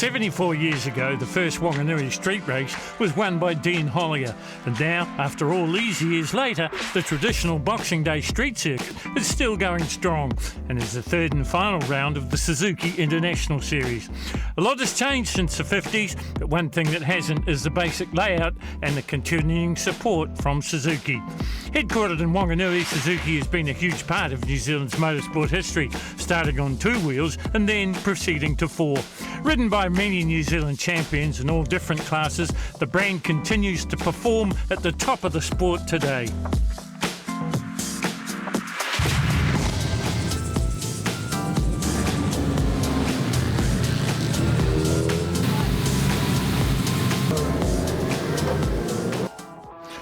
74 years ago, the first Whanganui street race was won by Dean Hollier. And now, after all these years later, the traditional Boxing Day street circuit is still going strong and is the third and final round of the Suzuki International Series. A lot has changed since the 50s, but one thing that hasn't is the basic layout and the continuing support from Suzuki. Headquartered in Whanganui, Suzuki has been a huge part of New Zealand's motorsport history, starting on 2 wheels and then proceeding to 4. Ridden by many New Zealand champions in all different classes, the brand continues to perform at the top of the sport today.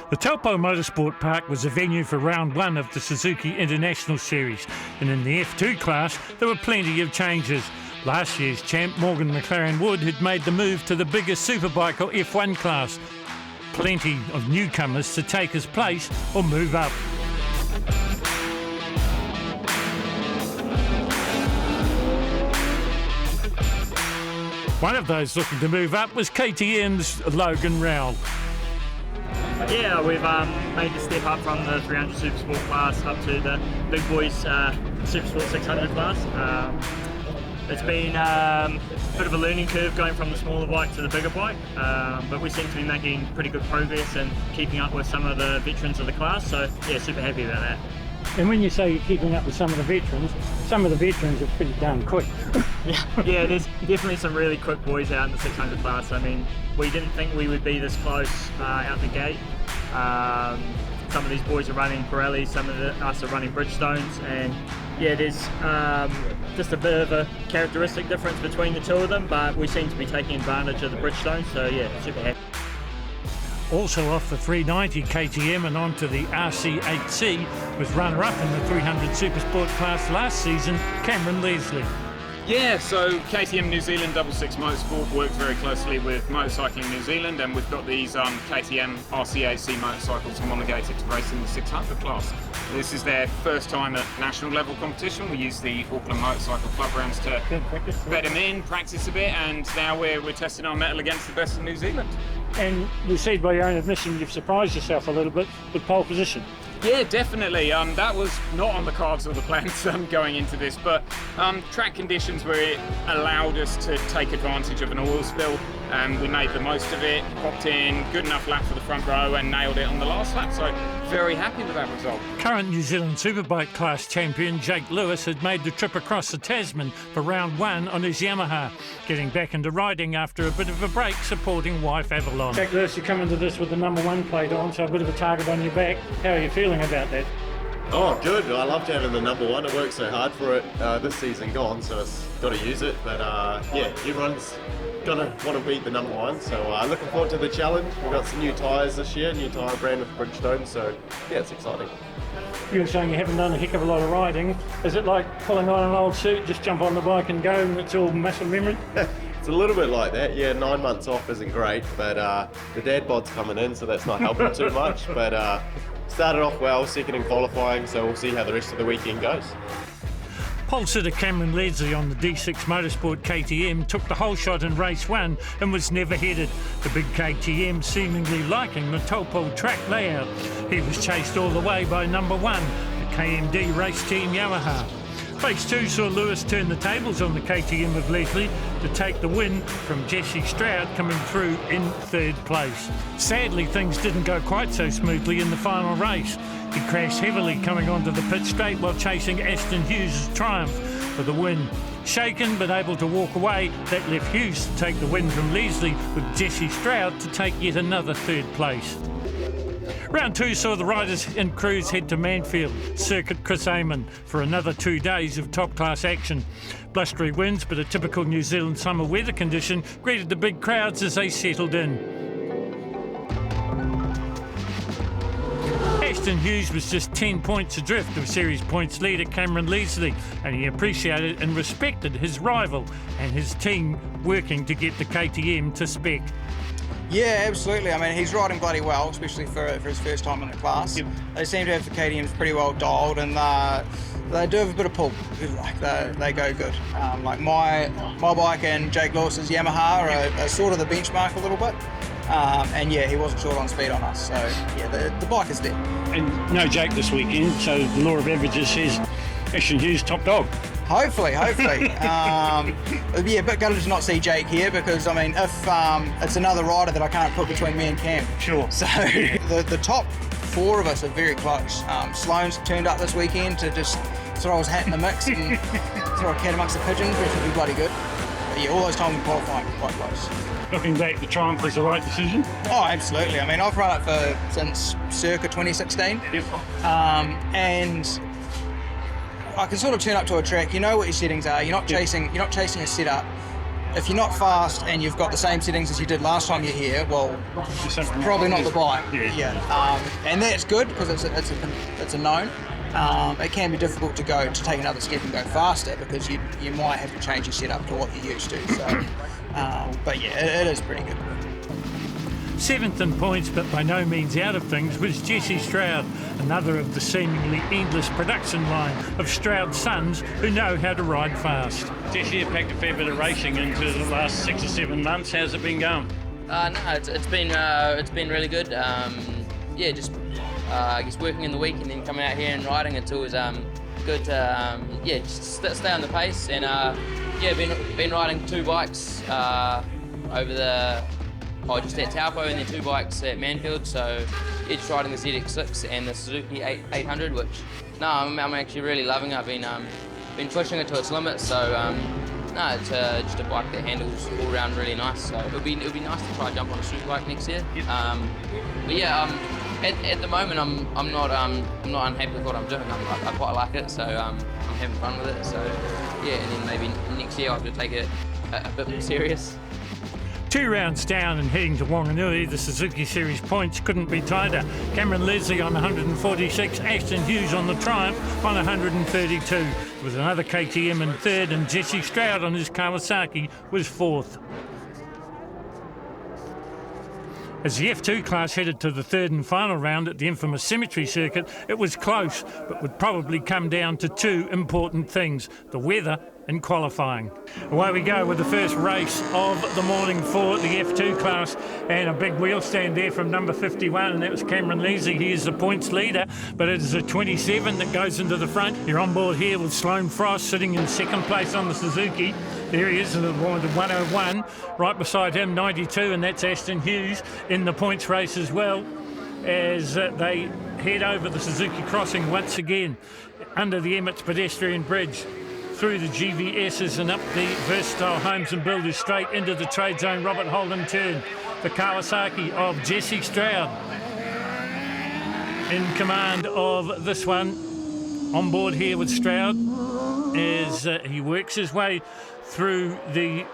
The Taupo Motorsport Park was a venue for round 1 of the Suzuki International Series, and in the F2 class there were plenty of changes. Last year's champ Morgan McLaren Wood had made the move to the bigger superbike or F1 class. Plenty of newcomers to take his place or move up. One of those looking to move up was KTM's Logan Rowell. Yeah, we've made the step up from the 300 Supersport class up to the big boys Supersport 600 class. It's been a bit of a learning curve going from the smaller bike to the bigger bike, but we seem to be making pretty good progress and keeping up with some of the veterans of the class, so yeah, super happy about that. And when you say you're keeping up with some of the veterans are pretty darn quick. Yeah, there's definitely some really quick boys out in the 600 class. I mean, we didn't think we would be this close out the gate. Some of these boys are running Pirellis, some of us are running Bridgestones, and yeah, there's just a bit of a characteristic difference between the two of them, but we seem to be taking advantage of the Bridgestone, so yeah, super happy. Also off the 390 KTM and onto the RC8C was runner-up in the 300 Supersport class last season, Cameron Leslie. Yeah, so KTM New Zealand 66 Motorsport works very closely with Motorcycling New Zealand, and we've got these KTM RC8C motorcycles homologated to race in the 600 class. This is their first time at national level competition. We use the Auckland Motorcycle Club rounds to bed them in, practice a bit, and now we're testing our mettle against the best in New Zealand. And you said by your own admission you've surprised yourself a little bit with pole position. Yeah, definitely. That was not on the cards or the plans going into this, but track conditions where it allowed us to take advantage of an oil spill, and we made the most of it, popped in, good enough lap for the front row and nailed it on the last lap, so very happy with that result. Current New Zealand Superbike class champion Jake Lewis had made the trip across the Tasman for round 1 on his Yamaha, getting back into riding after a bit of a break supporting wife Avalon. Jake Lewis, you come into this with the number 1 plate on, so a bit of a target on your back. How are you feeling about that? Oh, good. I loved having the number 1. I worked so hard for it this season gone, so it's got to use it. But yeah, everyone's gonna want to beat the number 1, so looking forward to the challenge. We've got some new tyres this year, new tyre brand with Bridgestone, so yeah, it's exciting. You were saying you haven't done a heck of a lot of riding. Is it like pulling on an old suit, just jump on the bike and go, and it's all muscle memory? It's a little bit like that, yeah. 9 months off isn't great, but the dad bod's coming in, so that's not helping too much. But started off well, second in qualifying, so we'll see how the rest of the weekend goes. Pole sitter Cameron Leslie on the D6 Motorsport KTM took the whole shot in race 1 and was never headed. The big KTM seemingly liking the Taupo track layout. He was chased all the way by number 1, the KMD race team Yamaha. Race 2 saw Lewis turn the tables on the KTM of Leslie to take the win from Jesse Stroud coming through in 3rd place. Sadly, things didn't go quite so smoothly in the final race. He crashed heavily coming onto the pit straight while chasing Aston Hughes' Triumph for the win. Shaken but able to walk away, that left Hughes to take the win from Leslie, with Jesse Stroud to take yet another 3rd place. Round 2 saw the riders and crews head to Manfield, circuit Chris Amon, for another 2 days of top-class action. Blustery winds, but a typical New Zealand summer weather condition greeted the big crowds as they settled in. Aston Hughes was just 10 points adrift of series points leader Cameron Leslie, and he appreciated and respected his rival and his team working to get the KTM to spec. Yeah, absolutely. I mean, he's riding bloody well, especially for his first time in the class. Yep. They seem to have the KTMs pretty well dialed, and they do have a bit of pull. Like they go good. Like my bike and Jake Lewis's Yamaha are sort of the benchmark a little bit. And yeah, he wasn't short on speed on us. So yeah, the bike is there. And no Jake this weekend, so the law of averages says Ashton Hughes top dog. Hopefully. Yeah, but gutted to not see Jake here because, I mean, if it's another rider that I can't put between me and Cam. Sure. So the top 4 of us are very close. Sloane's turned up this weekend to just throw his hat in the mix and throw a cat amongst the pigeons, which would be bloody good. But yeah, all those times in qualifying were quite close. Looking back, the Triumph was the right decision. Oh, absolutely. I mean, I've run it since circa 2016. Yep. And I can sort of turn up to a track, you know what your settings are, you're not chasing a setup. If you're not fast and you've got the same settings as you did last time you're here, well, it's probably not the bike. Yeah. And that's good because it's a known. It can be difficult to take another step and go faster because you might have to change your setup to what you're used to. So, but yeah, it is pretty good. 7th in points, but by no means out of things, was Jesse Stroud, another of the seemingly endless production line of Stroud's sons who know how to ride fast. Jesse, you packed a fair bit of racing into the last 6 or 7 months. How's it been going? No, it's been really good. I guess working in the week and then coming out here and riding, it's always good to just stay on the pace. And been riding 2 bikes just at Taupo and then 2 bikes at Manfield. So yeah, just riding the ZX6 and the Suzuki 800, which I'm actually really loving. I've been pushing it to its limits. So it's just a bike that handles all around really nice. So it'll be nice to try jump on a super bike next year. Yep. At the moment, I'm not unhappy with what I'm doing. I quite like it, so I'm having fun with it. So yeah, and then maybe next year I'll have to take it a bit more serious. 2 rounds down and heading to Whanganui, the Suzuki Series points couldn't be tighter. Cameron Leslie on 146, Ashton Hughes on the Triumph on 132, with another KTM in 3rd and Jesse Stroud on his Kawasaki was 4th. As the F2 class headed to the 3rd and final round at the infamous Cemetery Circuit, it was close, but would probably come down to 2 important things: the weather and qualifying. Away we go with the first race of the morning for the F2 class, and a big wheel stand there from number 51, and that was Cameron Leslie. He is the points leader, but it is a 27 that goes into the front. You're on board here with Sloane Frost sitting in 2nd place on the Suzuki. There he is, the 101. Right beside him, 92, and that's Ashton Hughes in the points race as well, as they head over the Suzuki crossing once again under the Emmets pedestrian bridge, through the GVSs and up the versatile Homes and Builders straight into the trade zone Robert Holden turn. The Kawasaki of Jesse Stroud in command of this one. On board here with Stroud as he works his way through the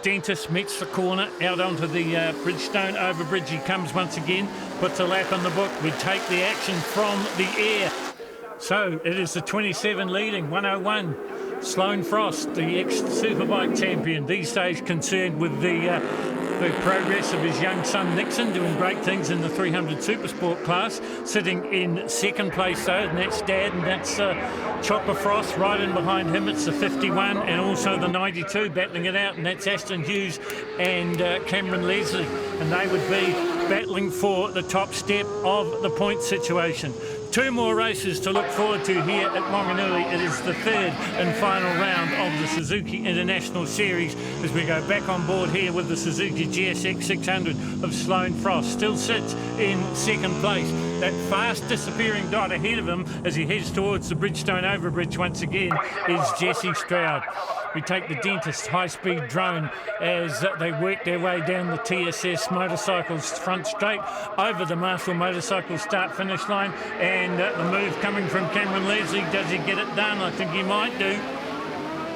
Dentist, meets the corner, out onto the Bridgestone overbridge. He comes once again, puts a lap on the book. We take the action from the air. So it is the 27 leading, 101. Sloane Frost, the ex-Superbike champion, these days concerned with the progress of his young son Nixon, doing great things in the 300 Supersport class, sitting in 2nd place though, and that's Dad, and that's Chopper Frost right in behind him. It's the 51 and also the 92 battling it out, and that's Ashton Hughes and Cameron Leslie, and they would be battling for the top step of the point situation. 2 more races to look forward to here at Mondiale. It is the 3rd and final round of the Suzuki International Series as we go back on board here with the Suzuki GSX 600 of Sloane Frost. Still sits in 2nd place. That fast disappearing dot ahead of him as he heads towards the Bridgestone overbridge once again is Jesse Stroud. We take the Dentist high-speed drone as they work their way down the TSS Motorcycles front straight over the Marshall Motorcycle start-finish line, and the move coming from Cameron Leslie. Does he get it done? I think he might do.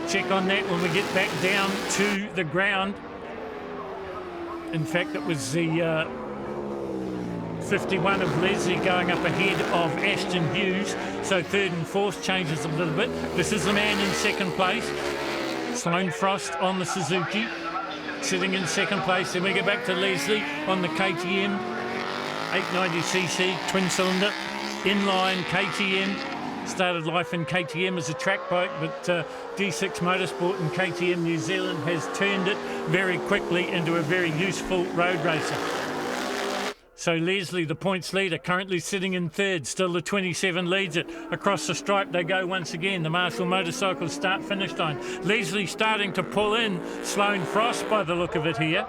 Check on that when we get back down to the ground. In fact, it was the 51 of Leslie going up ahead of Ashton Hughes, so 3rd and 4th changes a little bit. This is the man in 2nd place, Sloane Frost on the Suzuki. sitting in second place. Then we go back to Leslie on the KTM 890cc twin cylinder inline KTM. Started life in KTM as a track bike, but D6 Motorsport and KTM New Zealand has turned it very quickly into a very useful road racer. So Leslie, the points leader, currently sitting in third. Still the 27 leads it. Across the stripe they go once again. The Marshall Motorcycles start-finish line. Leslie starting to pull in Sloane Frost by the look of it here.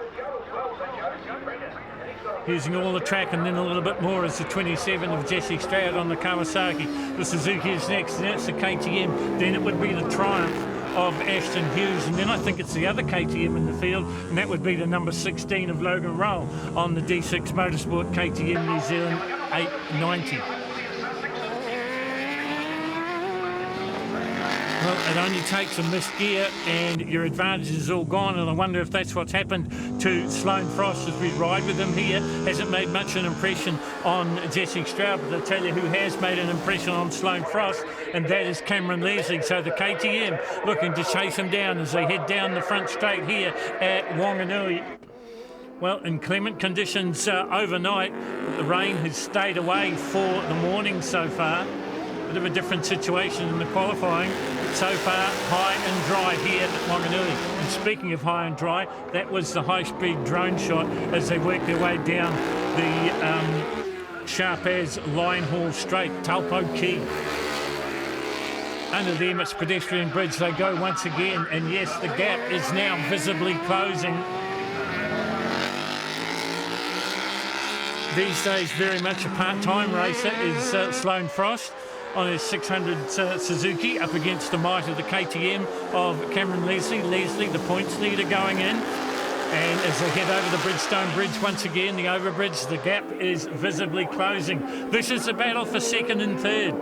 Using all the track and then a little bit more as the 27 of Jesse Stroud on the Kawasaki. The Suzuki is next, and that's the KTM. Then it would be the Triumph of Ashton Hughes, and then I think it's the other KTM in the field, and that would be the number 16 of Logan Roll on the D6 Motorsport KTM New Zealand 890. Well, it only takes a missed gear and your advantage is all gone, and I wonder if that's what's happened to Sloane Frost as we ride with him here. Hasn't made much an impression on Jesse Stroud, but I'll tell you who has made an impression on Sloane Frost, and that is Cameron Leslie. So the KTM looking to chase him down as they head down the front straight here at Whanganui. Well, inclement conditions overnight, but the rain has stayed away for the morning so far. Bit of a different situation in the qualifying. So far, high and dry here at Whanganui. And speaking of high and dry, that was the high-speed drone shot as they work their way down the sharp as line haul straight, Taupo Key. Under them, it's pedestrian bridge. They go once again, and yes, the gap is now visibly closing. These days, very much a part-time racer is Sloane Frost on his 600 Suzuki up against the might of the KTM of Cameron Leslie. Leslie, the points leader, going in. And as they head over the Bridgestone Bridge once again, the overbridge, the gap is visibly closing. This is a battle for second and third.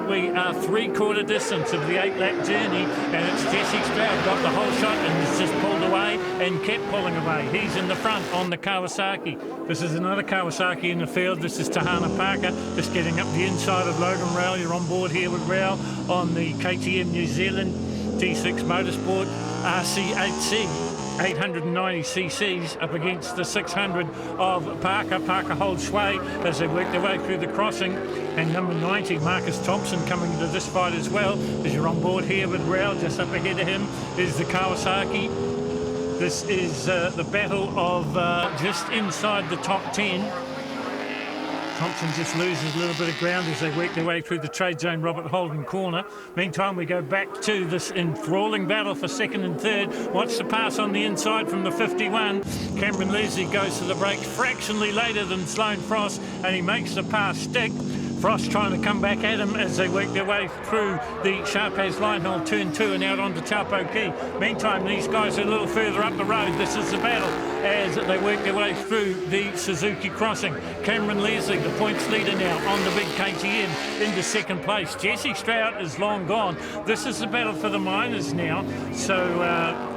We are three-quarter distance of the 8-lap journey, and it's Jesse Stroud got the whole shot and has just pulled away and kept pulling away. He's in the front on the Kawasaki. This is another Kawasaki in the field. This is Tahana Parker, just getting up the inside of Logan Rowell. You're on board here with Rowell on the KTM New Zealand D6 Motorsport RC8C. 890 cc's up against the 600 of Parker. Parker holds sway as they work their way through the crossing, and number 90 Marcus Thompson coming into this fight as well. As you're on board here with Rowell, just up ahead of him is the Kawasaki. This is the battle of just inside the top 10. Thompson just loses a little bit of ground as they work their way through the trade zone Robert Holden corner. Meantime, we go back to this enthralling battle for second and third. Watch the pass on the inside from the 51. Cameron Leslie goes to the brakes fractionally later than Sloane Frost, and he makes the pass stick. Frost trying to come back at him as they work their way through the Sharp as Line Hole Turn 2 and out onto Taupo Key. Meantime, these guys are a little further up the road. This is the battle as they work their way through the Suzuki crossing. Cameron Leslie, the points leader now on the big KTM, into second place. Jesse Stroud is long gone. This is the battle for the minors now. So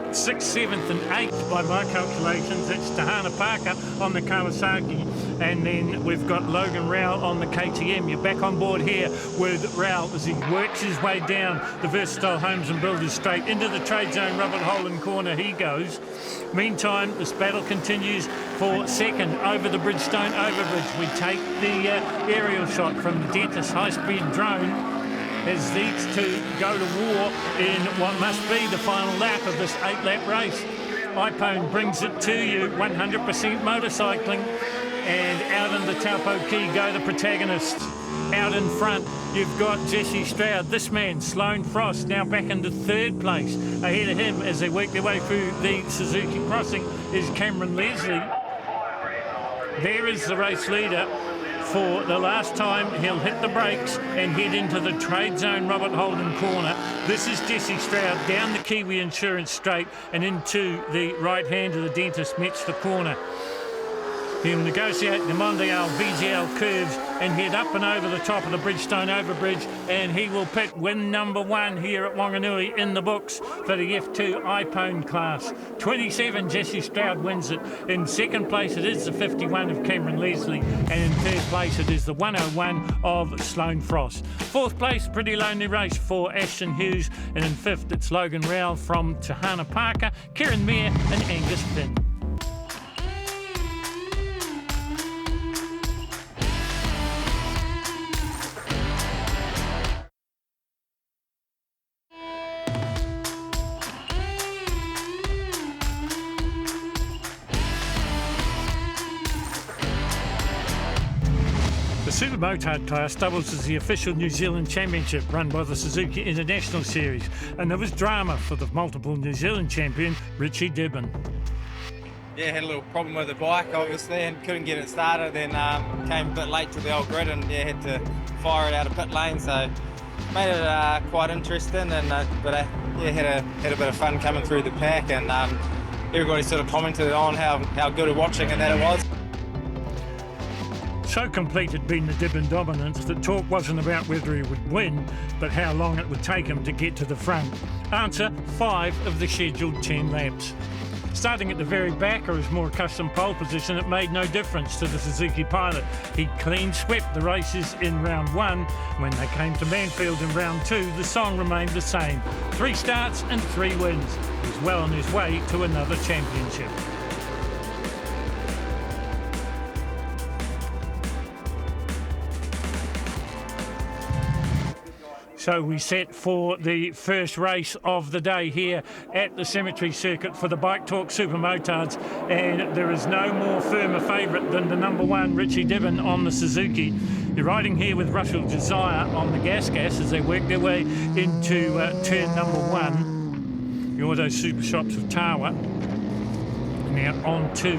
6th, 7th and 8th by my calculations. That's Tahana Parker on the Kawasaki, and then we've got Logan Rowell on the KTM. You're back on board here with Rowell as he works his way down the Versatile Homes and Builders straight into the trade zone Robert Holden corner he goes. Meantime, this battle continues for second over the Bridgestone overbridge. We take the aerial shot from the Dentist high-speed drone as these two go to war in what must be the final lap of this 8-lap race. iPhone brings it to you, 100% motorcycling, and out in the Taupo Key go the protagonists. Out in front, you've got Jesse Stroud. This man, Sloane Frost, now back into third place. Ahead of him, as they work their way through the Suzuki crossing, is Cameron Leslie. There is the race leader. For the last time, he'll hit the brakes and head into the trade zone Robert Holden corner. This is Jesse Stroud down the Kiwi Insurance straight and into the right hand of the Dentist Metz the corner. He'll negotiate the Mondiale VGL curves and head up and over the top of the Bridgestone overbridge, and he will pit win number 1 here at Whanganui in the books for the F2 iPhone class. 27, Jesse Stroud wins it. In second place, it is the 51 of Cameron Leslie, and in third place, it is the 101 of Sloane Frost. Fourth place, pretty lonely race for Ashton Hughes, and in fifth, it's Logan Rowell from Tahana Parker, Kieran Mayer and Angus Finn. Supermoto class doubles as the official New Zealand Championship run by the Suzuki International Series, and there was drama for the multiple New Zealand champion Richie Dibben. Yeah, had a little problem with the bike obviously and couldn't get it started, then came a bit late to the old grid and yeah, had to fire it out of pit lane, so made it quite interesting, and but yeah, had a bit of fun coming through the pack, and everybody sort of commented on how good of watching and that it was. So complete had been the Dibben dominance that talk wasn't about whether he would win, but how long it would take him to get to the front. Answer: 5 of the scheduled 10 laps. Starting at the very back or his more accustomed pole position, it made no difference to the Suzuki pilot. He clean swept the races in round 1. When they came to Manfield in round 2, the song remained the same. 3 starts and 3 wins. He was well on his way to another championship. So we set for the first race of the day here at the Cemetery Circuit for the Bike Talk Supermotards, and there is no more firmer favourite than the number 1 Richie Dibben on the Suzuki. You're riding here with Russell Desire on the gas as they work their way into turn number 1. The Auto Super Shops of Tawa. Now on to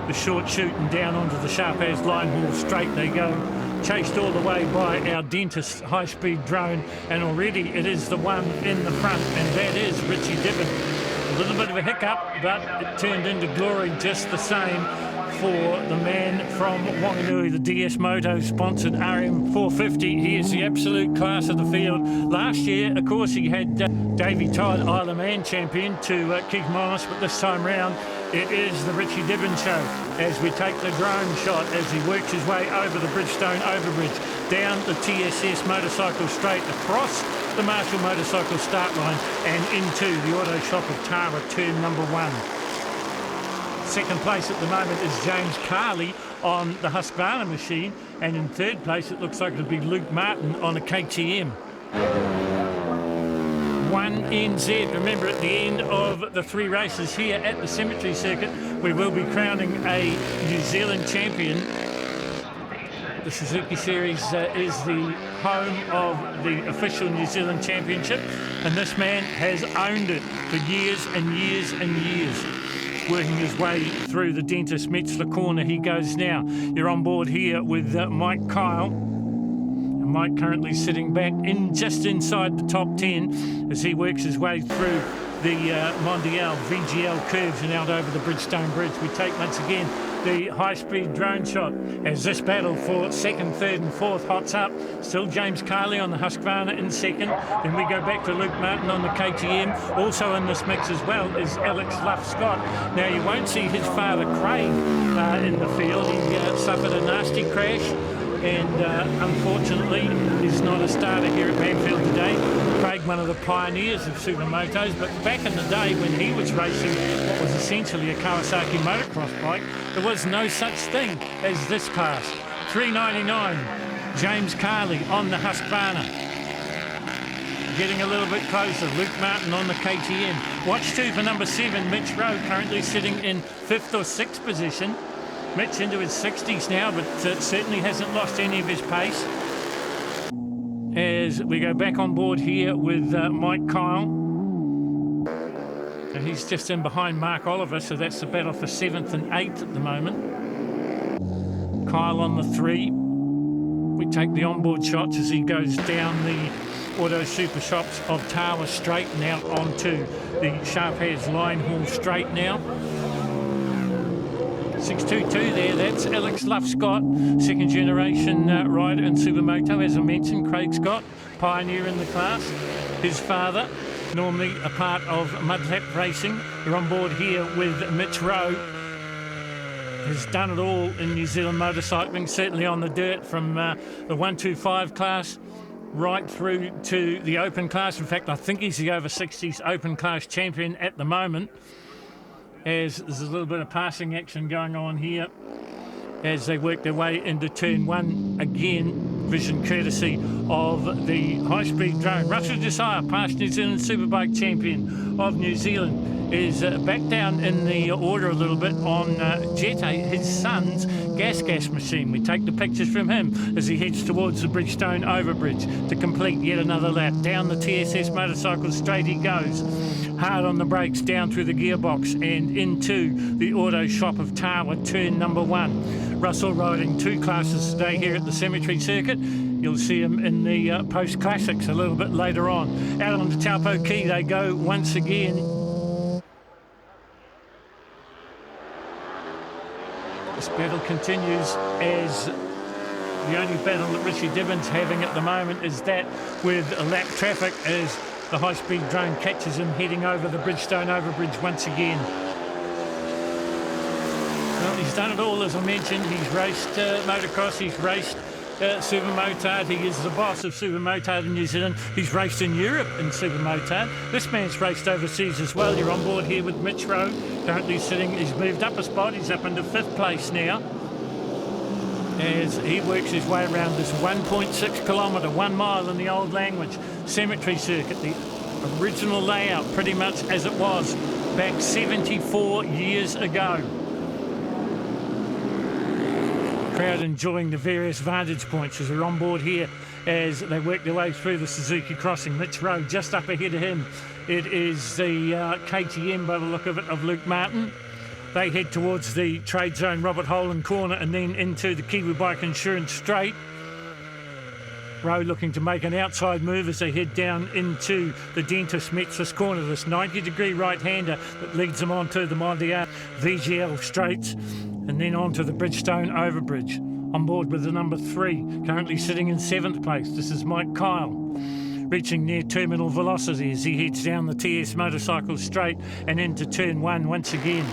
the short shoot and down onto the sharp as line haul straight they go. Chased all the way by our Dentist high-speed drone, and already it is the one in the front, and that is Richie Dibben. A little bit of a hiccup, but it turned into glory just the same for the man from Whanganui, the DS Moto sponsored RM450. He is the absolute class of the field. Last year, of course, he had Davey Todd, Isle of Man champion, to keep him honest, but this time round it is the Richie Dibben show as we take the drone shot as he works his way over the Bridgestone overbridge, down the TSS motorcycle straight, across the Marshall motorcycle start line and into the auto shop of Tara, turn number 1. Second place at the moment is James Carley on the Husqvarna machine, and in third place it looks like it'll be Luke Martin on a KTM. 1 NZ. Remember, at the end of the 3 races here at the Cemetery Circuit, we will be crowning a New Zealand champion. The Suzuki Series is the home of the official New Zealand Championship, and this man has owned it for years and years and years. Working his way through the Dentist Metzler corner he goes now. You're on board here with Mike Kyle. Mike currently sitting back in just inside the top 10 as he works his way through the Mondiale VGL curves and out over the Bridgestone Bridge. We take once again the high-speed drone shot as this battle for 2nd, 3rd and 4th hots up. Still James Carley on the Husqvarna in 2nd. Then we go back to Luke Martin on the KTM. Also in this mix as well is Alex Luff Scott. Now you won't see his father Craig in the field. He suffered a nasty crash, and unfortunately is not a starter here at Manfield today. Craig, one of the pioneers of Supermotos, but back in the day when he was racing what was essentially a Kawasaki motocross bike, there was no such thing as this class. 399, James Carley on the Husqvarna. Getting a little bit closer, Luke Martin on the KTM. Watch 2 for number 7, Mitch Rowe, currently sitting in 5th or 6th position. Mitch into his 60s now, but certainly hasn't lost any of his pace. As we go back on board here with Mike Kyle. And he's just in behind Mark Oliver, so that's the battle for 7th and 8th at the moment. Kyle on the 3. We take the onboard shots as he goes down the Auto Super Shops of Tawa straight and out onto the Sharp Heads Line Haul straight now. 622 there, that's Alex Luff Scott, 2nd generation rider in Supermoto, as I mentioned. Craig Scott, pioneer in the class. His father, normally a part of Mudlap Racing. You're on board here with Mitch Rowe. Has done it all in New Zealand motorcycling, certainly on the dirt, from the 125 class right through to the open class. In fact, I think he's the over 60s open class champion at the moment. As there's a little bit of passing action going on here as they work their way into turn 1 again. Vision courtesy of the high-speed drone. Russell Desire, past New Zealand Superbike champion of New Zealand, is back down in the order a little bit on Jetta, his son's gas machine. We take the pictures from him as he heads towards the Bridgestone overbridge to complete yet another lap. Down the TSS motorcycle straight he goes. Hard on the brakes, down through the gearbox and into the auto shop of Tawa, turn number 1. Russell riding 2 classes today here at the Cemetery Circuit. You'll see him in the post-classics a little bit later on. Out on the Taupo Key they go once again. This battle continues as the only battle that Richie Dibbon's having at the moment is that with lap traffic as the high-speed drone catches him heading over the Bridgestone overbridge once again. Well, he's done it all, as I mentioned. He's raced motocross, he's raced Supermoto. He is the boss of Supermoto in New Zealand. He's raced in Europe in Supermoto. This man's raced overseas as well. You're on board here with Mitch Rowe, currently sitting. He's moved up a spot. He's up into 5th place now as he works his way around this 1.6 kilometre, 1 mile in the old language, Cemetery Circuit, the original layout pretty much as it was back 74 years ago. Crowd enjoying the various vantage points as they're on board here as they work their way through the Suzuki crossing. Mitch Rowe just up ahead of him. It is the KTM by the look of it of Luke Martin. They head towards the trade zone Robert Holan corner and then into the Kiwi Bike Insurance straight. Rowe looking to make an outside move as they head down into the Dentist Metzlis corner, this 90-degree right-hander that leads them onto the Mondiale VGL straights and then onto the Bridgestone overbridge. On board with the number 3, currently sitting in 7th place. This is Mike Kyle, reaching near terminal velocity as he heads down the TS motorcycle straight and into turn 1 once again.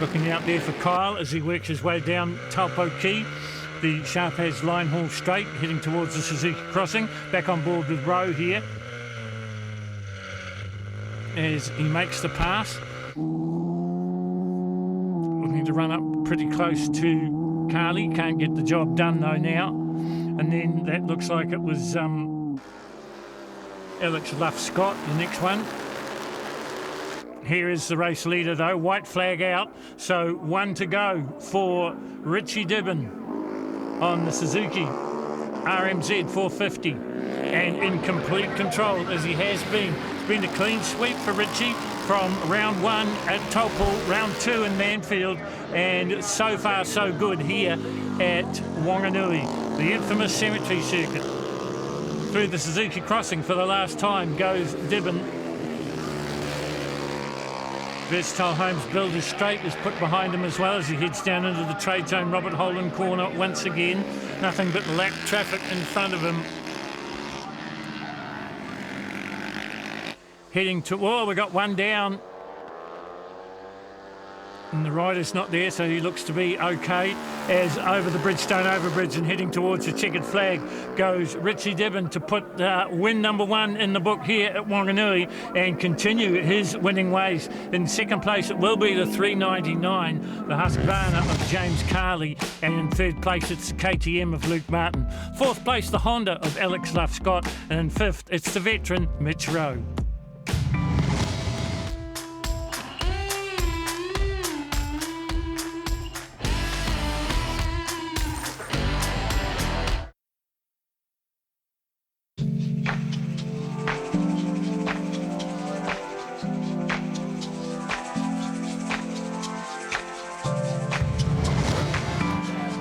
Looking out there for Kyle as he works his way down Taupo Key, the Sharp As line haul straight, heading towards the Suzuki crossing. Back on board with Rowe here as he makes the pass. Looking to run up pretty close to Carly. Can't get the job done though now. And then that looks like it was Alex Luff Scott, the next one. Here is the race leader though, white flag out, so 1 to go for Richie Dibbon on the Suzuki RMZ 450 and in complete control as he has been. It's been a clean sweep for Richie from round 1 at Taupo, round 2 in Manfield, and so far so good here at Whanganui, the infamous Cemetery Circuit. Through the Suzuki crossing for the last time goes Dibbon. Versatile Homes Builders straight is put behind him as well as he heads down into the trade zone Robert Holan corner once again. Nothing but lap traffic in front of him. Heading to, oh, we got one down. And the rider's not there, so he looks to be okay. As over the Bridgestone overbridge and heading towards the checkered flag goes Richie Dibbon to put win number 1 in the book here at Whanganui and continue his winning ways. In 2nd place, it will be the 399, the Husqvarna of James Carley, and in 3rd place, it's the KTM of Luke Martin. 4th place, the Honda of Alex Luff Scott, and in 5th, it's the veteran Mitch Rowe.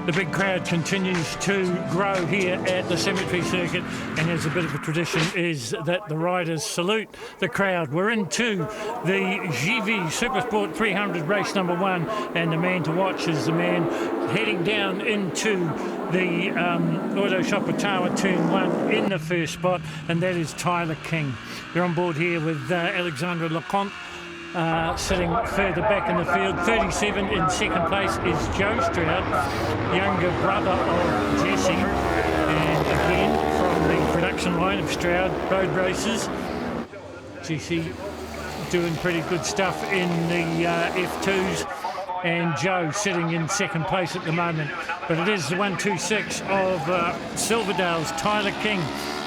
The big crowd continues to grow here at the Cemetery Circuit, and as a bit of a tradition is that the riders salute the crowd. We're into the GV Supersport 300 race number 1, and the man to watch is the man heading down into the auto shop of Tawa turn 1 in the first spot, and that is Tyler King. You're on board here with Alexandre Leconte. Sitting further back in the field. 37 in 2nd place is Joe Stroud, younger brother of Jesse, and again from the production line of Stroud Road Races. Jesse doing pretty good stuff in the F2s, and Joe sitting in 2nd place at the moment. But it is the 126 of Silverdale's Tyler King.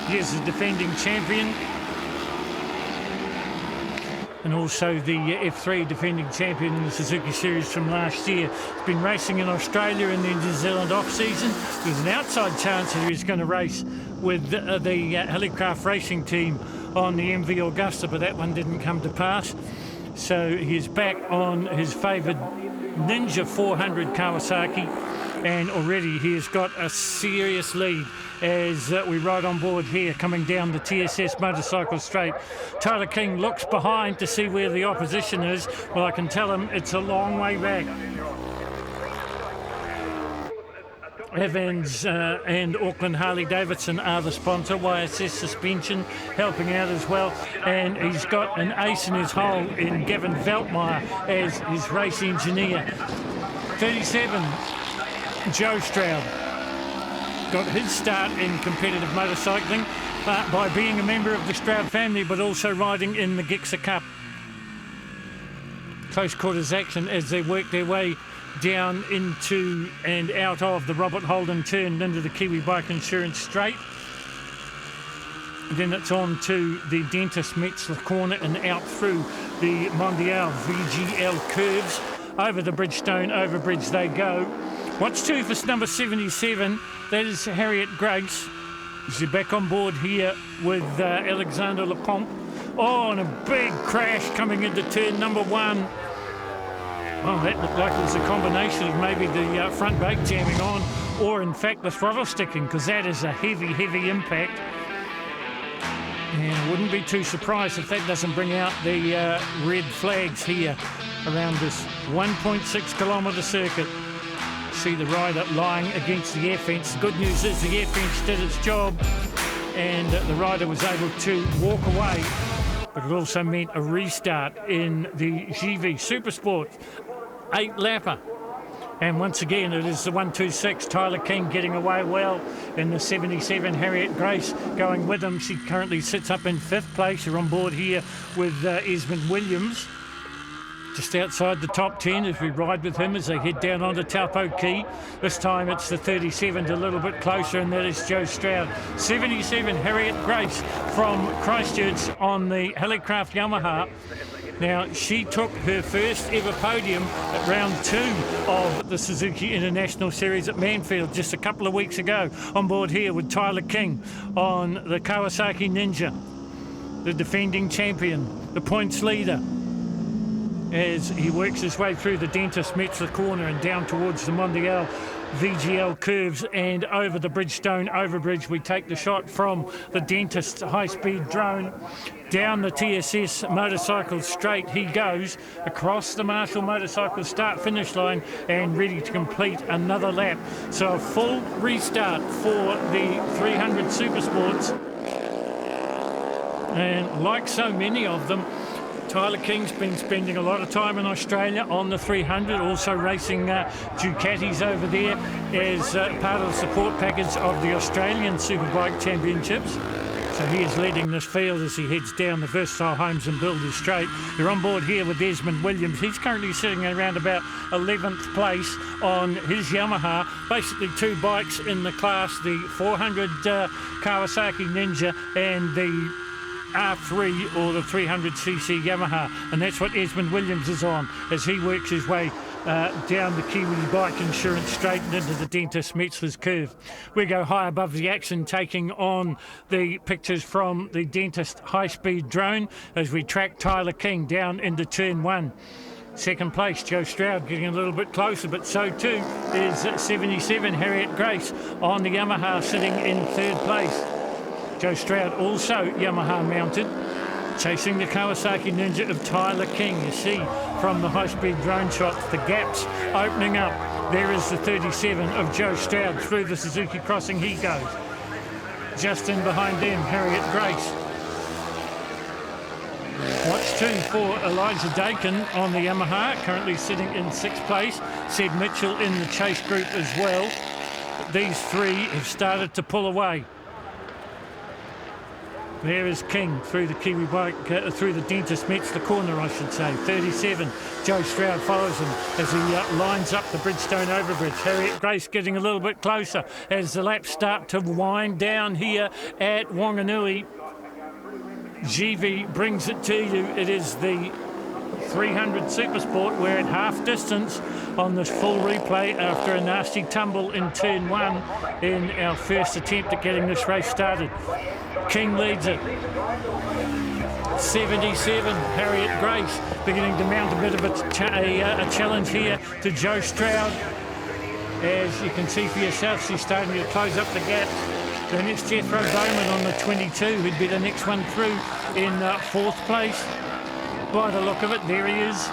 He is the defending champion. and also the F3 defending champion in the Suzuki Series from last year. He's been racing in Australia in the New Zealand off-season. There's an outside chance that he's going to race with the Helicraft racing team on the MV Augusta, but that one didn't come to pass. So he's back on his favoured Ninja 400 Kawasaki, and already he has got a serious lead as we ride on board here coming down the TSS motorcycle straight. Tyler King looks behind to see where the opposition is. Well, I can tell him it's a long way back. Evans and Auckland Harley-Davidson are the sponsor. YSS Suspension helping out as well, and he's got an ace in his hole in Gavin Veltmeyer as his race engineer. 37, Joe Stroud got his start in competitive motorcycling by being a member of the Stroud family, but also riding in the Gixxer Cup. Close quarters action as they work their way down into and out of the Robert Holden turn into the Kiwi Bike Insurance straight. Then it's on to the Dentist Metzler corner and out through the Mondiale VGL curves. Over the Bridgestone overbridge they go. What's two for number 77? That is Harriet Grace. She's back on board here with Alexander Lecomte. Oh, and a big crash coming into turn number 1. Well, that looked like it was a combination of maybe the front brake jamming on, or in fact the throttle sticking, because that is a heavy, heavy impact. And I wouldn't be too surprised if that doesn't bring out the red flags here around this 1.6 kilometre circuit. See the rider lying against the air fence. The good news is the air fence did its job and the rider was able to walk away, but it also meant a restart in the GV Supersport 8-lapper. And once again, it is the 126, Tyler King getting away well in the 77, Harriet Grace going with him. She currently sits up in 5th place. You're on board here with Esmond Williams, just outside the top 10 as we ride with him as they head down onto Taupo Key. This time it's the 37 a little bit closer, and that is Joe Stroud. 77, Harriet Grace from Christchurch on the Helicraft Yamaha. Now, she took her first ever podium at round 2 of the Suzuki International Series at Manfield just a couple of weeks ago, on board here with Tyler King on the Kawasaki Ninja, the defending champion, the points leader, as he works his way through the Dentist Metzler corner and down towards the Mondiale VGL curves and over the Bridgestone overbridge. We take the shot from the Dentist high-speed drone. Down the TSS motorcycle straight he goes, across the Marshall motorcycle start-finish line and ready to complete another lap. So a full restart for the 300 Supersports. And like so many of them, Tyler King's been spending a lot of time in Australia on the 300, also racing Ducatis over there as part of the support package of the Australian Superbike Championships. So he is leading this field as he heads down the Versatile Homes and Builders Straight. You're on board here with Esmond Williams. He's currently sitting around about 11th place on his Yamaha. Basically 2 bikes in the class, the 400 Kawasaki Ninja and the R3 or the 300cc Yamaha, and that's what Esmond Williams is on as he works his way down the Kiwi Bike Insurance straight and into the Dentist Metzler's curve. We go high above the action, taking on the pictures from the Dentist high-speed drone as we track Tyler King down into turn 1. Second place, Joe Stroud getting a little bit closer, but so too is 77, Harriet Grace on the Yamaha sitting in 3rd place. Joe Stroud also Yamaha mounted, chasing the Kawasaki Ninja of Tyler King. You see from the high-speed drone shots the gaps opening up. There is the 37 of Joe Stroud through the Suzuki crossing he goes. Just in behind them, Harriet Grace. What's 2 for Elijah Dakin on the Yamaha, currently sitting in 6th place. Sid Mitchell in the chase group as well. But these 3 have started to pull away. There is King through the Kiwi Bike, through the Dentist Metzler corner, I should say. 37, Joe Stroud follows him as he lines up the Bridgestone overbridge. Harriet Grace getting a little bit closer as the laps start to wind down here at Whanganui. GV brings it to you. It is the 300 Supersport. We're at half distance on this full replay after a nasty tumble in turn 1 in our first attempt at getting this race started. King leads it. 77, Harriet Grace beginning to mount a bit of a challenge here to Joe Stroud. As you can see for yourself, she's starting to close up the gap. Then it's Jethro Bowman on the 22, who'd be the next one through in 4th place. By the look of it, there he is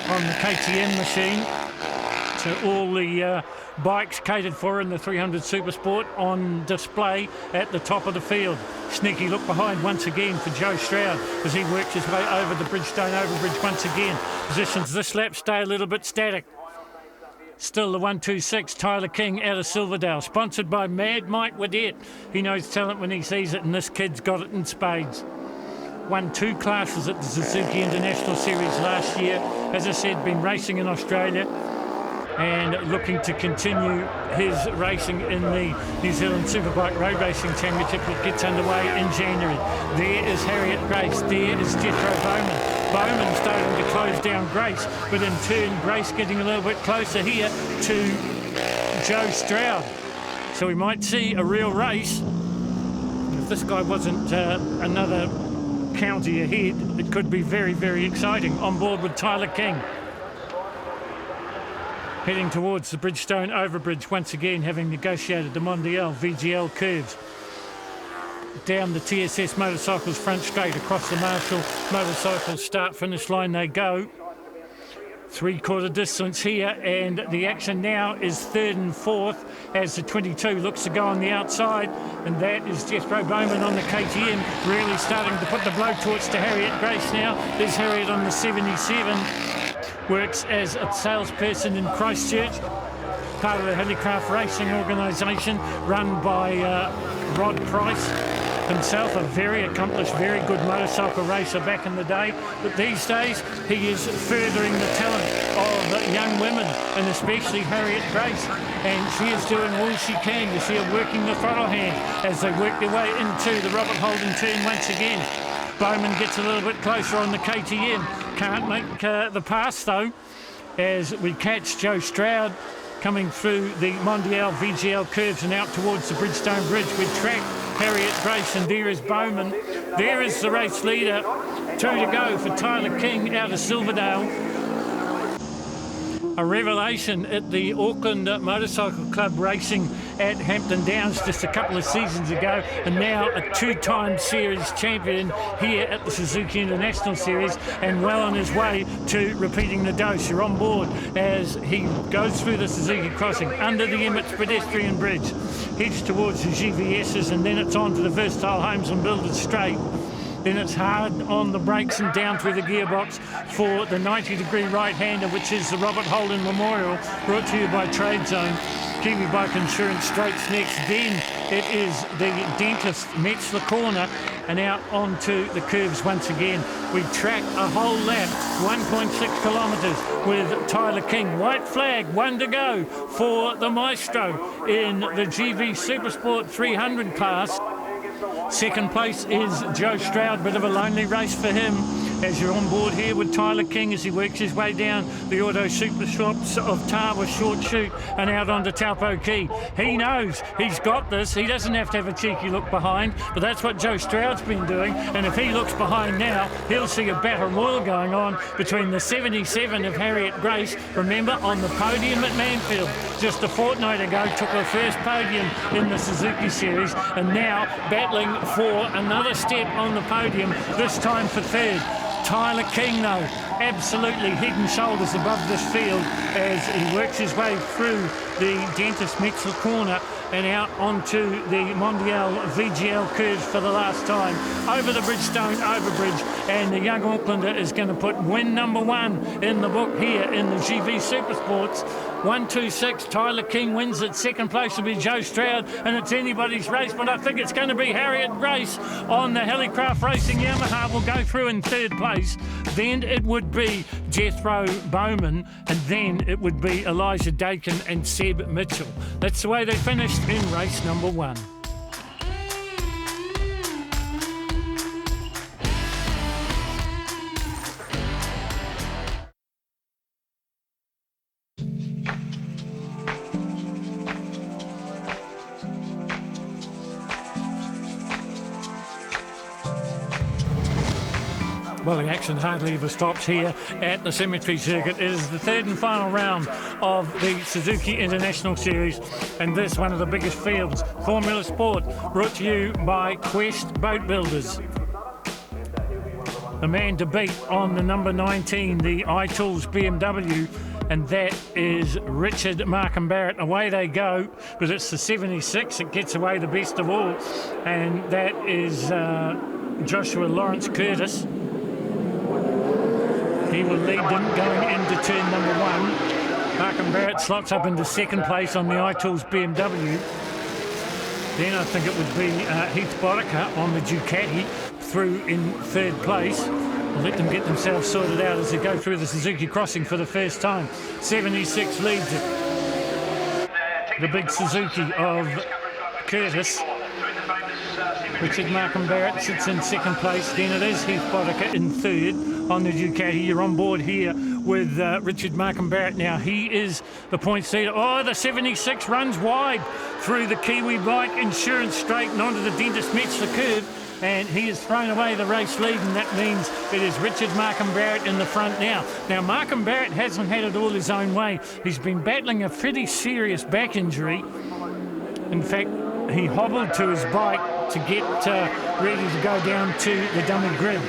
on the KTM machine. So all the bikes catered for in the 300 Supersport on display at the top of the field. Sneaky look behind once again for Joe Stroud as he works his way over the Bridgestone overbridge once again. Positions this lap stay a little bit static. Still the 126, Tyler King out of Silverdale, sponsored by Mad Mike Waddett. He knows talent when he sees it, and this kid's got it in spades. Won 2 classes at the Suzuki International Series last year. As I said, been racing in Australia and looking to continue his racing in the New Zealand Superbike Road Racing Championship that gets underway in January. There is Harriet Grace, there is Jethro Bowman. Bowman starting to close down Grace, but in turn Grace getting a little bit closer here to Joe Stroud. So we might see a real race. If this guy wasn't another county ahead, it could be very, very exciting. On board with Tyler King. Heading towards the Bridgestone overbridge once again, having negotiated the Mondiale VGL curves. Down the TSS Motorcycles front straight across the Marshall Motorcycles start-finish line they go. 3/4 distance here, and the action now is 3rd and 4th as the 22 looks to go on the outside, and that is Jethro Bowman on the KTM, really starting to put the blowtorch to Harriet Grace now. There's Harriet on the 77, works as a salesperson in Christchurch, part of the Helicraft Racing organisation run by Rod Price. Himself a very accomplished, very good motorcycle racer back in the day, but these days he is furthering the talent of young women, and especially Harriet Grace, and she is doing all she can. You see her working the throttle hand as they work their way into the Robert Holden turn once again. Bowman gets a little bit closer on the KTM, can't make the pass though, as we catch Joe Stroud coming through the Mondiale VGL curves and out towards the Bridgestone Bridge. We track Harriet Grace, and there is Bowman. There is the race leader. 2 to go for Tyler King out of Silverdale. A revelation at the Auckland Motorcycle Club racing at Hampton Downs just a couple of seasons ago, and now a 2-time series champion here at the Suzuki International Series, and well on his way to repeating the dose. You're on board as he goes through the Suzuki crossing under the Emmets pedestrian bridge, heads towards the GVS's, and then it's on to the Versatile Homes and Builders straight. Then it's hard on the brakes and down through the gearbox for the 90-degree right-hander, which is the Robert Holden Memorial, brought to you by Trade Zone. Kiwi Bike Insurance straights next. Then it is the Dentist Metzler corner, and out onto the curves once again. We track a whole lap, 1.6 kilometres with Tyler King. White flag, 1 to go for the Maestro in the GV Supersport 300 class. Second place is Joe Stroud, bit of a lonely race for him as you're on board here with Tyler King as he works his way down the Auto Super Shops of Tawa Short Chute and out onto Taupo Key. He knows he's got this. He doesn't have to have a cheeky look behind, but that's what Joe Stroud's been doing, and if he looks behind now, he'll see a battle royal going on between the 77 of Harriet Grace, remember, on the podium at Manfield just a fortnight ago, took her first podium in the Suzuki Series, and now battling for another step on the podium, this time for 3rd. Tyler King, though, absolutely head and shoulders above this field as he works his way through the Dentist Metzler corner and out onto the Mondiale VGL curves for the last time, over the Bridgestone overbridge, and the young Aucklander is going to put win number 1 in the book here in the GV Supersports. 126, Tyler King wins it. Second place will be Joe Stroud, and it's anybody's race, but I think it's going to be Harriet Grace on the Helicraft Racing Yamaha will go through in 3rd place. Then it would be Jethro Bowman, and then it would be Elijah Dakin and Seb Mitchell. That's the way they finished in race number 1. Well, the action hardly ever stops here at the Cemetery Circuit. It is the third and final round of the Suzuki International Series, and this one of the biggest fields. Formula Sport, brought to you by Quest Boat Builders. The man to beat on the number 19, the iTools BMW, and that is Richard Markham Barrett. Away they go, but it's the 76. It gets away the best of all, and that is Joshua Lawrence Curtis. He will lead them going into turn number 1. Markham Barrett slots up into second place on the iTools BMW. Then I think it would be Heath Boddicker on the Ducati through in third place. We'll let them get themselves sorted out as they go through the Suzuki crossing for the first time. 76 leads it. The big Suzuki of Curtis. Richard Markham Barrett sits in second place. Then it is Heath Boddicker in third on the Ducati. You're on board here with Richard Markham Barrett now. He is the points leader. Oh, the 76 runs wide through the Kiwi bike insurance straight and onto the Dentist Metzler curve, and he has thrown away the race lead, and that means it is Richard Markham Barrett in the front now. Now, Markham Barrett hasn't had it all his own way. He's been battling a pretty serious back injury. In fact, he hobbled to his bike to get ready to go down to the dummy grid.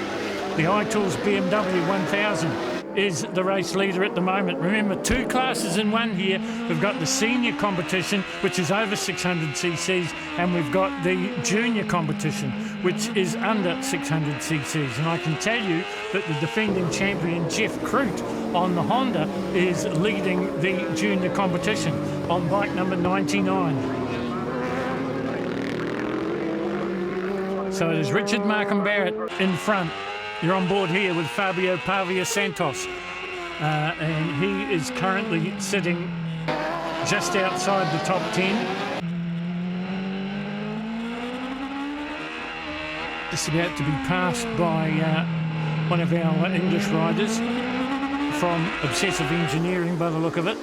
The iTools BMW 1000 is the race leader at the moment. Remember, 2 classes in one here. We've got the senior competition, which is over 600 cc's, and we've got the junior competition, which is under 600 cc's. And I can tell you that the defending champion, Jeff Crute, on the Honda, is leading the junior competition on bike number 99. So it is Richard Markham Barrett in front. You're on board here with Fabio Pavia Santos, and he is currently sitting just outside the top 10. Just about to be passed by one of our English riders from Obsessive Engineering by the look of it.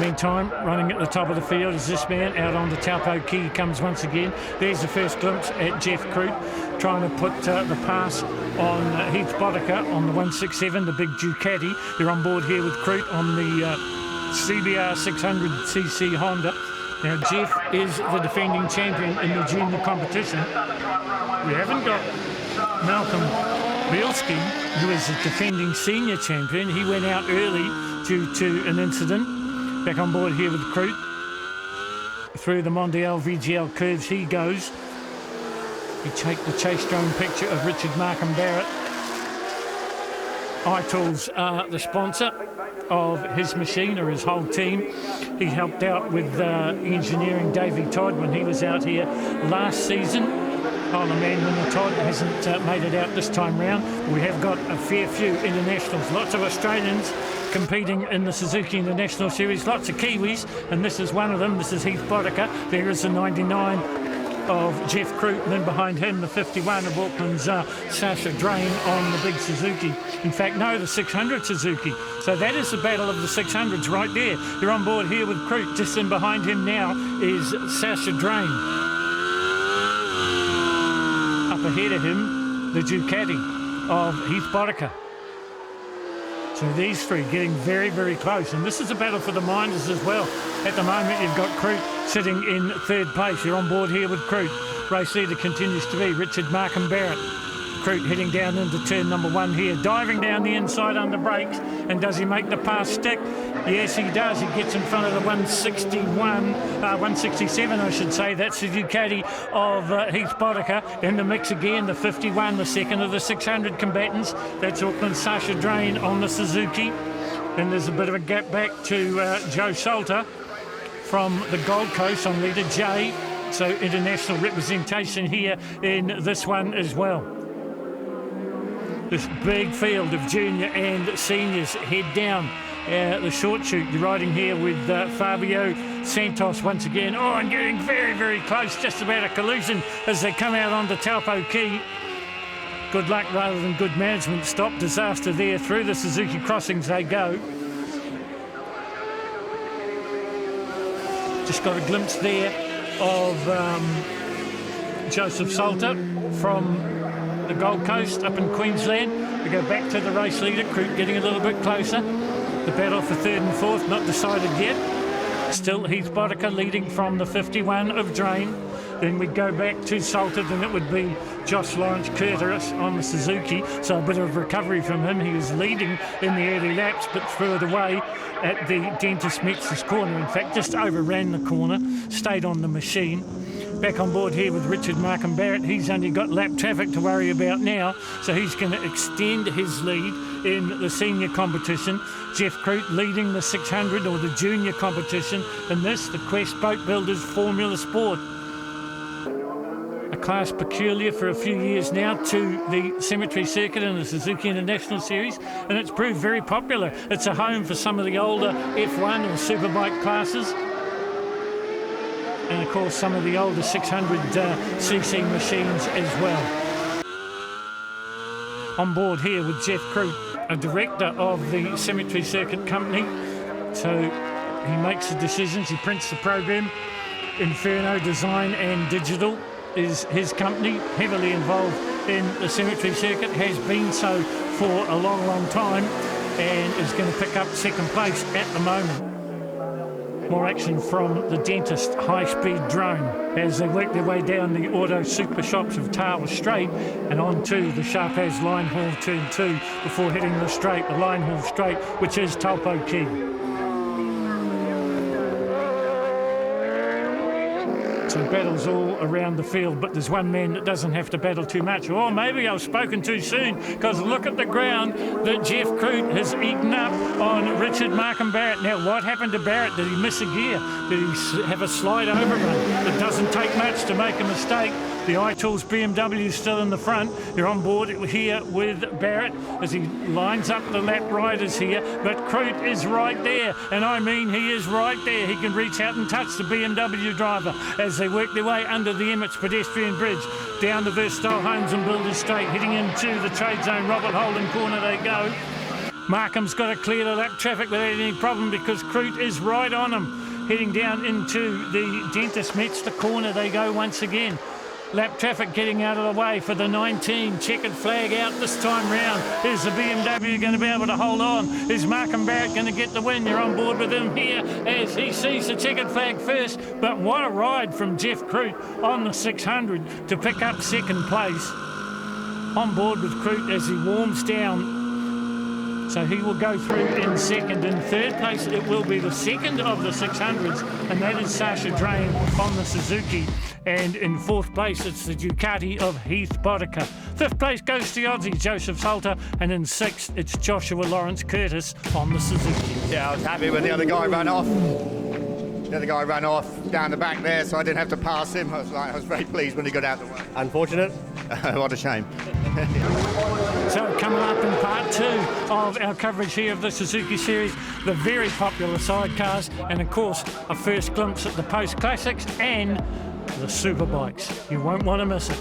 Meantime, running at the top of the field is this man out onto Taupo Key. Comes once again. There's the first glimpse at Jeff Crute trying to put the pass on Heath Boddicker on the 167, the big Ducati. They're on board here with Crute on the CBR 600cc Honda. Now, Jeff is the defending champion in the junior competition. We haven't got Malcolm Bielski, who is the defending senior champion. He went out early due to an incident. Back on board here with Crute. Through the Mondiale VGL curves he goes. You take the chase drone picture of Richard Markham Barrett. iTools are the sponsor of his machine, or his whole team. He helped out with engineering Davey Todd when he was out here last season. Oh, the man winner Todd hasn't made it out this time round. We have got a fair few internationals, lots of Australians competing in the Suzuki International Series, lots of Kiwis, and this is one of them. This is Heath Boddicker. There is the 99 of Jeff Crute, and then behind him the 51 of Auckland's Sasha Drain on the big Suzuki. In fact, no, the 600 Suzuki. So that is the battle of the 600s right there. You're on board here with Crute. Just in behind him now is Sasha Drain. Up ahead of him, the Ducati of Heath Boddicker. So these three getting very, very close. And this is a battle for the minders as well. At the moment, you've got Crute sitting in third place. You're on board here with Crute. Race leader continues to be Richard Markham Barrett. Crute heading down into turn number 1 here. Diving down the inside under brakes. And does he make the pass stick? Yes, he does. He gets in front of the 167, I should say. That's the Ducati of Heath Boddicker. In the mix again, the 51, the second of the 600 combatants. That's Auckland's Sasha Drain on the Suzuki. Then there's a bit of a gap back to Joe Salter from the Gold Coast on leader J. So international representation here in this one as well. This big field of junior and seniors head down the short chute. You're riding here with Fabio Santos once again. Oh, and getting very, very close, just about a collision as they come out onto Taupo Key. Good luck rather than good management. Stop disaster there. Through the Suzuki crossings they go. Just got a glimpse there of Joseph Salter from the Gold Coast up in Queensland. We go back to the race leader, Croot getting a little bit closer. The battle for third and fourth, not decided yet. Still Heath Boddicker leading from the 51 of Drain. Then we go back to Salter, and it would be Josh Lawrence Curtis on the Suzuki. So a bit of recovery from him. He was leading in the early laps, but further away at the Dentist Metzler's corner. In fact, just overran the corner, stayed on the machine. Back on board here with Richard Markham Barrett. He's only got lap traffic to worry about now, so he's going to extend his lead in the senior competition. Jeff Croot leading the 600 or the junior competition in this, the Quest Boat Builders Formula Sport. A class peculiar for a few years now to the Cemetery Circuit and the Suzuki International Series, and it's proved very popular. It's a home for some of the older F1 or Superbike classes, and of course some of the older 600cc machines as well. On board here with Jeff Croot, a director of the Cemetery Circuit Company, so he makes the decisions, he prints the program. Inferno Design and Digital is his company, heavily involved in the Cemetery Circuit, has been so for a long time, and is going to pick up second place at the moment. More action from the Dentist high-speed drone as they work their way down the auto super shops of Tower Straight and onto the Sharp As Line Haul Turn 2 before hitting the straight, the Line Haul Straight, which is Taupo Key. So battles all around the field, but there's one man that doesn't have to battle too much. Or maybe I've spoken too soon, because look at the ground that Jeff Croot has eaten up on Richard Markham Barrett. Now, what happened to Barrett? Did he miss a gear? Did he have a slide overrun? It doesn't take much to make a mistake. The iTools BMW still in the front. You're on board here with Barrett as he lines up the lap riders here, but Croot is right there, and I mean he is right there. He can reach out and touch the BMW driver as they work their way under the Emmets pedestrian bridge, down the Versatile Homes and Builders Straight, heading into the trade zone. Robert Holden corner they go. Markham's got to clear the lap traffic without any problem because Croot is right on him. Heading down into the Dentist Metzler corner they go once again. Lap traffic getting out of the way for the 19. Checkered flag out this time round. Is the BMW going to be able to hold on? Is Markham Barrett going to get the win? You're on board with him here as he sees the checkered flag first. But what a ride from Jeff Croot on the 600 to pick up second place. On board with Croot as he warms down. So he will go through in second. In third place, it will be the second of the 600s, and that is Sasha Drain on the Suzuki. And in fourth place, it's the Ducati of Heath Boddicker. Fifth place goes to the Aussie, Joseph Salter, and in sixth, it's Joshua Lawrence Curtis on the Suzuki. Yeah, I was happy when the other guy ran off. The other guy ran off down the back there, so I didn't have to pass him. I was very pleased when he got out of the way. Unfortunate. What a shame. So coming up in part two of our coverage here of the Suzuki Series, the very popular sidecars, and of course a first glimpse at the post classics and the superbikes. You won't want to miss it.